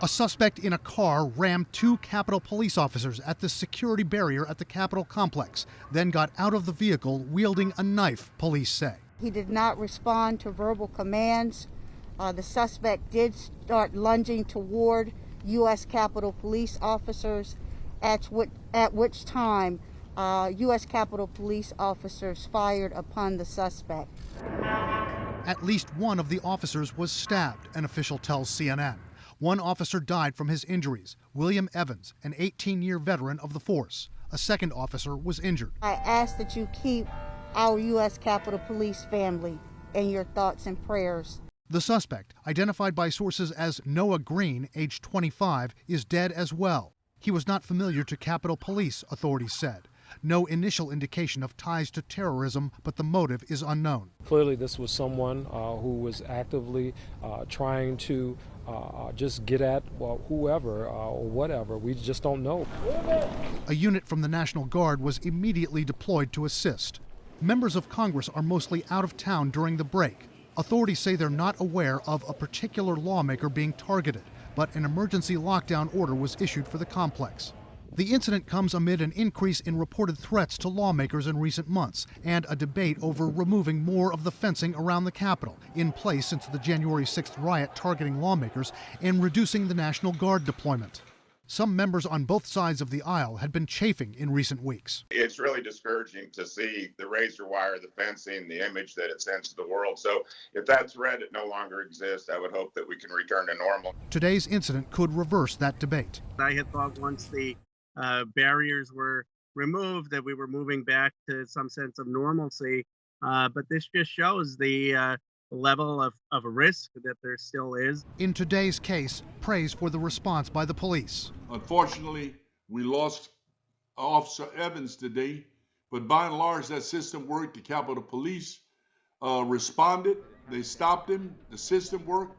A suspect in a car rammed two Capitol police officers at the security barrier at the Capitol complex, then got out of the vehicle wielding a knife, police say. He did not respond to verbal commands. The suspect did start lunging toward U.S. Capitol police officers, at which time U.S. Capitol police officers fired upon the suspect. At least one of the officers was stabbed, an official tells CNN. One officer died from his injuries, William Evans, an 18-year veteran of the force. A second officer was injured. I ask that you keep our U.S. Capitol Police family in your thoughts and prayers. The suspect, identified by sources as Noah Green, age 25, is dead as well. He was not familiar to Capitol Police, authorities said. No initial indication of ties to terrorism, but the motive is unknown. Clearly, this was someone who was actively trying to just get at whoever or whatever. We just don't know. A unit from the National Guard was immediately deployed to assist. Members of Congress are mostly out of town during the break. Authorities say they're not aware of a particular lawmaker being targeted, but an emergency lockdown order was issued for the complex. The incident comes amid an increase in reported threats to lawmakers in recent months and a debate over removing more of the fencing around the Capitol, in place since the January 6th riot targeting lawmakers, and reducing the National Guard deployment. Some members on both sides of the aisle had been chafing in recent weeks. It's really discouraging to see the razor wire, the fencing, the image that it sends to the world. So if that threat no longer exists, I would hope that we can return to normal. Today's incident could reverse that debate. I had thought once the barriers were removed that we were moving back to some sense of normalcy, but this just shows the level of risk that there still is. In today's case, praise for the response by the police. Unfortunately, we lost Officer Evans today, but by and large, that system worked. The Capitol Police responded. They stopped him. The system worked.